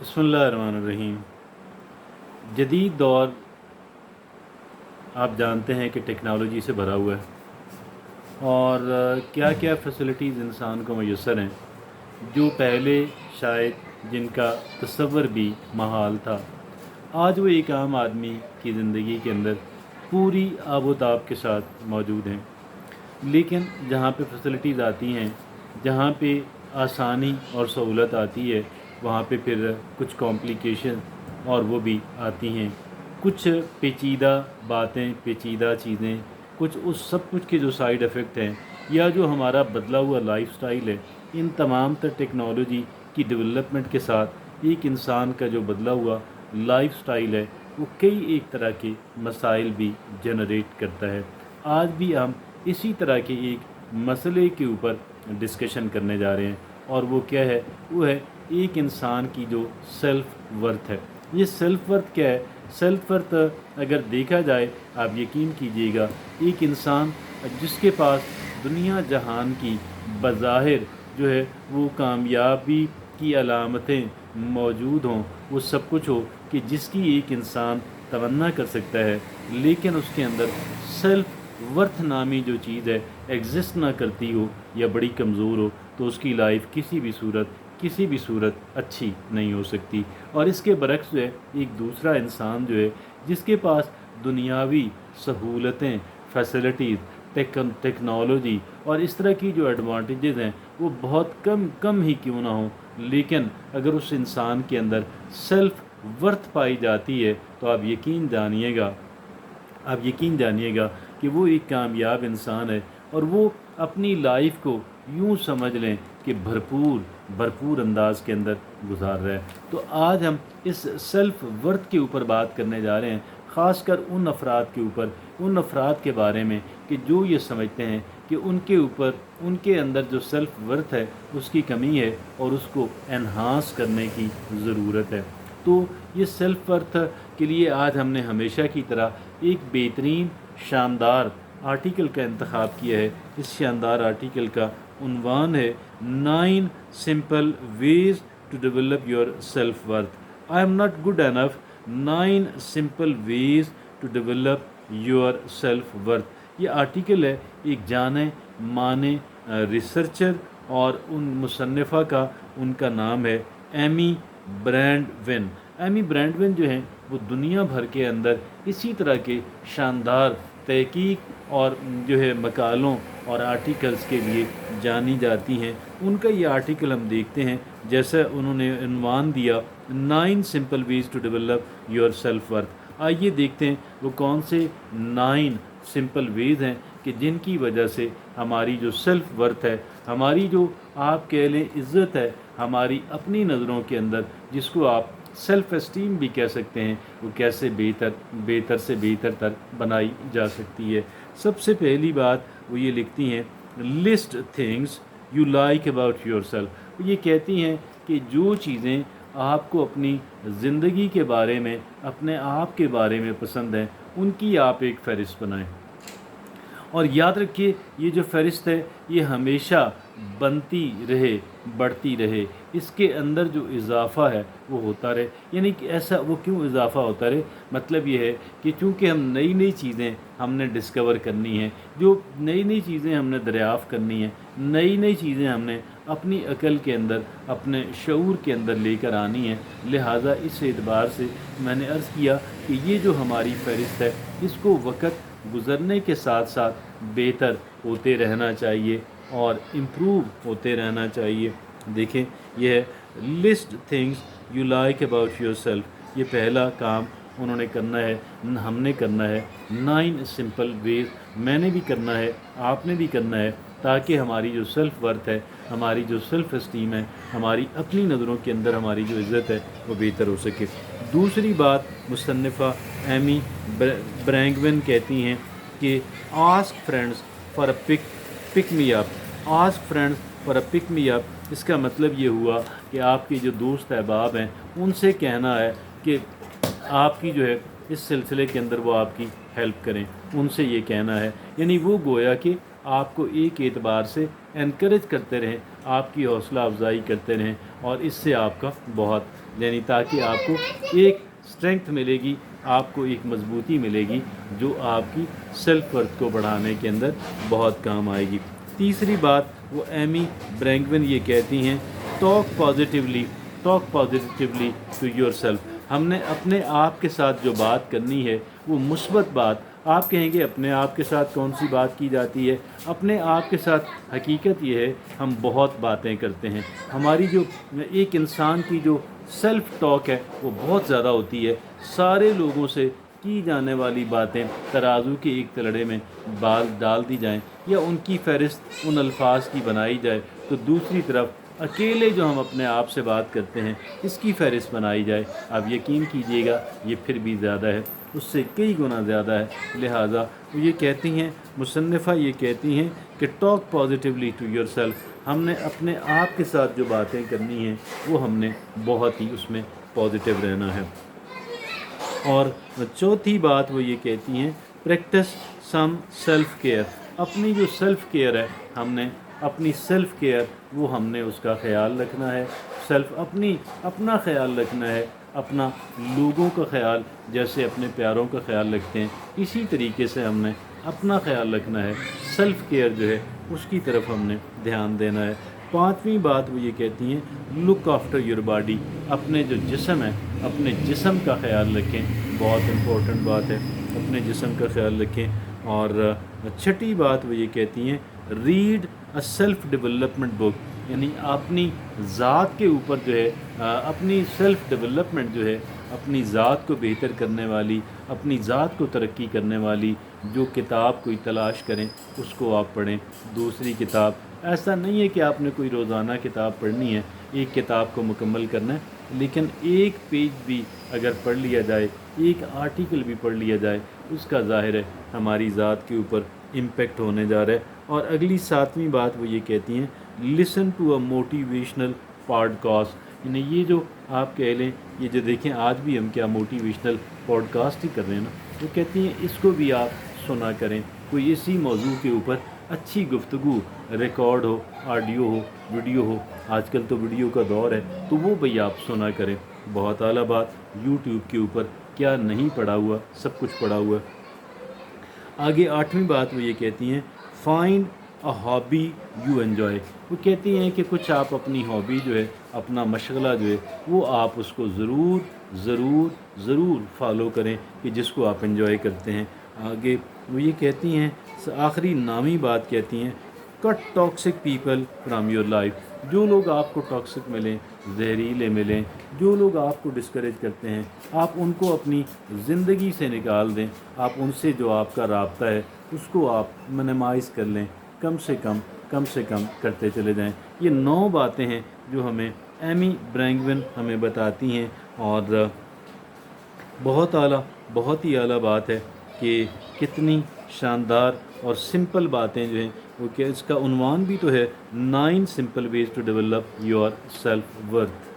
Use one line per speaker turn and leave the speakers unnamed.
बिस्मिल्लाहिर्रहमानिर्रहीम। जदीद दौर आप जानते हैं कि टेक्नोलॉजी से भरा हुआ है और क्या क्या फ़ैसिलिटीज़ इंसान को मैसर हैं जो पहले शायद जिनका तसव्वुर भी महाल था। आज वो एक आम आदमी की ज़िंदगी के अंदर पूरी आबोताब के साथ मौजूद हैं। लेकिन जहाँ पे फैसिलिटीज़ आती हैं, जहाँ पे आसानी और सहूलत आती है, वहाँ पे फिर कुछ कॉम्प्लिकेशन और वो भी आती हैं। कुछ पेचीदा बातें, पेचीदा चीज़ें, कुछ उस सब कुछ के जो साइड इफ़ेक्ट हैं या जो हमारा बदला हुआ लाइफस्टाइल है, इन तमाम तर टेक्नोलॉजी की डेवलपमेंट के साथ एक इंसान का जो बदला हुआ लाइफस्टाइल है वो कई एक तरह के मसाइल भी जनरेट करता है। आज भी हम इसी तरह के एक मसले के ऊपर डिस्कशन करने जा रहे हैं और वो क्या है? वो है एक इंसान की जो सेल्फ़ वर्थ है। ये सेल्फ़ वर्थ क्या है? सेल्फ़ वर्थ अगर देखा जाए, आप यकीन कीजिएगा, एक इंसान जिसके पास दुनिया जहान की बज़ाहिर जो है वो कामयाबी की अलामतें मौजूद हों, वो सब कुछ हो कि जिसकी एक इंसान तमन्ना कर सकता है, लेकिन उसके अंदर सेल्फ़ वर्थ नामी जो चीज़ है एग्जिस्ट ना करती हो या बड़ी कमज़ोर हो, तो उसकी लाइफ किसी भी सूरत अच्छी नहीं हो सकती। और इसके बरक्स जो है एक दूसरा इंसान जो है जिसके पास दुनियावी सहूलतें, फैसिलिटीज़, टेक्नोलॉजी और इस तरह की जो एडवांटेजेस हैं वो बहुत कम ही क्यों ना हो, लेकिन अगर उस इंसान के अंदर सेल्फ़ वर्थ पाई जाती है तो आप यकीन जानिएगा कि वो एक कामयाब इंसान है और वो अपनी लाइफ को यूँ समझ लें कि भरपूर अंदाज के अंदर गुजार रहा है। तो आज हम इस सेल्फ़ वर्थ के ऊपर बात करने जा रहे हैं, ख़ासकर उन अफराद के बारे में कि जो ये समझते हैं कि उनके अंदर जो सेल्फ़ वर्थ है उसकी कमी है और उसको एनहांस करने की ज़रूरत है। तो ये सेल्फ़ वर्थ के लिए आज हमने हमेशा की तरह एक बेहतरीन शानदार आर्टिकल का इंतखाब किया है। इस शानदार आर्टिकल का उन्वान है 9 simple ways to develop your self worth. I am not good enough, 9 simple ways to develop your self worth. ये आर्टिकल है एक जाने माने रिसर्चर और उन मुसन्निफ़ा का, उनका नाम है एमी ब्रैंडविन। एमी ब्रैंडविन जो हैं वो दुनिया भर के अंदर इसी तरह के शानदार तहकीक और जो है मकालों और आर्टिकल्स के लिए जानी जाती हैं। उनका ये आर्टिकल हम देखते हैं, जैसा उन्होंने उन्वान दिया 9 simple ways to develop your self worth. आइए देखते हैं वो कौन से 9 सिंपल वेज़ हैं कि जिनकी वजह से हमारी जो सेल्फ़ वर्थ है, हमारी जो आप कह लें इज़्ज़त है, हमारी अपनी नज़रों के अंदर जिसको आप सेल्फ़ एस्टीम भी कह सकते हैं, वो कैसे बेहतर से बेहतर तर बनाई जा सकती है। सबसे पहली बात वो ये लिखती हैं, list things you like about yourself. ये कहती हैं कि जो चीज़ें आपको अपनी ज़िंदगी के बारे में, अपने आप के बारे में पसंद हैं, उनकी आप एक फ़हरिस्त बनाएं। और याद रखिए ये जो फ़हरिस्त है ये हमेशा बनती रहे, बढ़ती रहे, इसके अंदर जो इजाफ़ा है वो होता रहे। यानी कि ऐसा वो क्यों इजाफ़ा होता रहे, मतलब ये है कि चूँकि हम नई चीज़ें हमने डिस्कवर करनी हैं, जो नई चीज़ें हमने दरियाफ़्त करनी है, नई चीज़ें हमने अपनी अकल के अंदर, अपने शऊर के अंदर लेकर आनी है। लिहाजा इस एतबार से मैंने अर्ज़ किया कि ये जो हमारी फ़हरिस्त है इसको वक़्त गुज़रने के साथ साथ बेहतर होते रहना चाहिए और इम्प्रूव होते रहना चाहिए। देखें यह है list things you like about yourself. ये पहला काम उन्होंने करना है, हमने करना है। 9 सिंपल वेज़ मैंने भी करना है, आपने भी करना है, ताकि हमारी जो सेल्फ़ वर्थ है, हमारी जो सेल्फ़ एस्टीम है, हमारी अपनी नज़रों के अंदर हमारी जो इज़्ज़त है वो बेहतर हो सके। दूसरी बात मुसन्निफ़ा एमी ब्रैंडविन कहती हैं कि ask friends for a pick me up. Ask friends for a pick me up, इसका मतलब ये हुआ कि आपके जो दोस्त अहबाब हैं उनसे कहना है कि आपकी जो है इस सिलसिले के अंदर वो आपकी हेल्प करें, उनसे ये कहना है। यानी वो गोया कि आपको एक एतबार से انکریج کرتے رہیں، آپ کی حوصلہ افزائی کرتے رہیں، اور اس سے آپ کا بہت یعنی تاکہ آپ کو ایک اسٹرینگتھ ملے گی، آپ کو ایک مضبوطی ملے گی جو آپ کی سیلف ورتھ کو بڑھانے کے اندر بہت کام آئے گی۔ تیسری بات وہ ایمی برینگون یہ کہتی ہیں، talk positively to yourself. ہم نے اپنے آپ کے ساتھ جو بات کرنی ہے وہ مثبت بات۔ آپ کہیں گے اپنے آپ کے ساتھ کون سی بات کی جاتی ہے؟ اپنے آپ کے ساتھ حقیقت یہ ہے ہم بہت باتیں کرتے ہیں، ہماری جو ایک انسان کی جو سیلف ٹاک ہے وہ بہت زیادہ ہوتی ہے۔ سارے لوگوں سے کی جانے والی باتیں ترازو کے ایک تلڑے میں ڈال دی جائیں یا ان کی فہرست ان الفاظ کی بنائی جائے، تو دوسری طرف اکیلے جو ہم اپنے آپ سے بات کرتے ہیں اس کی فہرست بنائی جائے، آپ یقین کیجئے گا یہ پھر بھی زیادہ ہے، اس سے کئی گنا زیادہ ہے۔ لہٰذا وہ یہ کہتی ہیں، مصنفہ یہ کہتی ہیں کہ talk positively to yourself. ہم نے اپنے آپ کے ساتھ جو باتیں کرنی ہیں وہ ہم نے بہت ہی اس میں پازیٹیو رہنا ہے۔ اور چوتھی بات وہ یہ کہتی ہیں، پریکٹس سم سیلف کیئر۔ اپنی جو سیلف کیئر ہے، ہم نے اپنی سیلف کیئر وہ ہم نے اس کا خیال رکھنا ہے، اپنا خیال رکھنا ہے، اپنا لوگوں کا خیال جیسے اپنے پیاروں کا خیال رکھتے ہیں اسی طریقے سے ہم نے اپنا خیال رکھنا ہے۔ سیلف کیئر جو ہے اس کی طرف ہم نے دھیان دینا ہے۔ پانچویں بات وہ یہ کہتی ہیں، لک آفٹر یور باڈی۔ اپنے جو جسم ہے اپنے جسم کا خیال رکھیں، بہت امپورٹنٹ بات ہے، اپنے جسم کا خیال رکھیں۔ اور چھٹی بات وہ یہ کہتی ہیں، ریڈ اے سیلف ڈیولپمنٹ بک۔ یعنی اپنی ذات کے اوپر جو ہے اپنی سیلف ڈیولپمنٹ جو ہے، اپنی ذات کو بہتر کرنے والی، اپنی ذات کو ترقی کرنے والی جو کتاب کوئی تلاش کریں اس کو آپ پڑھیں۔ دوسری کتاب ایسا نہیں ہے کہ آپ نے کوئی روزانہ کتاب پڑھنی ہے، ایک کتاب کو مکمل کرنا ہے، لیکن ایک پیج بھی اگر پڑھ لیا جائے، ایک آرٹیکل بھی پڑھ لیا جائے، اس کا ظاہر ہے ہماری ذات کے اوپر امپیکٹ ہونے جا رہا ہے۔ اور اگلی ساتویں بات وہ یہ کہتی ہیں، listen to a motivational podcast. یعنی یہ جو آپ کہہ لیں، یہ جو دیکھیں آج بھی ہم کیا موٹیویشنل پوڈ کاسٹ ہی کر رہے ہیں نا، وہ کہتی ہیں اس کو بھی آپ سنا کریں، کوئی اسی موضوع کے اوپر اچھی گفتگو ریکارڈ ہو، آڈیو ہو، ویڈیو ہو، آج کل تو ویڈیو کا دور ہے، تو وہ بھی آپ سنا کریں۔ بہت اعلیٰ بات، یوٹیوب کے اوپر کیا نہیں پڑا ہوا، سب کچھ پڑا ہوا ہے۔ آگے آٹھویں بات وہ یہ کہتی ہیں، find a hobby you enjoy. وہ کہتی ہیں کہ کچھ آپ اپنی ہابی جو ہے، اپنا مشغلہ جو ہے، وہ آپ اس کو ضرور ضرور ضرور فالو کریں کہ جس کو آپ انجوائے کرتے ہیں۔ آگے وہ یہ کہتی ہیں، آخری نامی بات کہتی ہیں، cut toxic people from your life. جو لوگ آپ کو ٹاکسک ملیں، زہریلے ملیں، جو لوگ آپ کو ڈسکریج کرتے ہیں، آپ ان کو اپنی زندگی سے نکال دیں، آپ ان سے جو آپ کا رابطہ ہے اس کو آپ منیمائز کر لیں، کم سے کم کرتے چلے جائیں۔ یہ 9 باتیں ہیں جو ہمیں ایمی برینگون ہمیں بتاتی ہیں، اور بہت ہی اعلیٰ بات ہے کہ کتنی شاندار اور سمپل باتیں جو ہیں وہ کہ اس کا عنوان بھی تو ہے 9 simple ways to develop your self worth.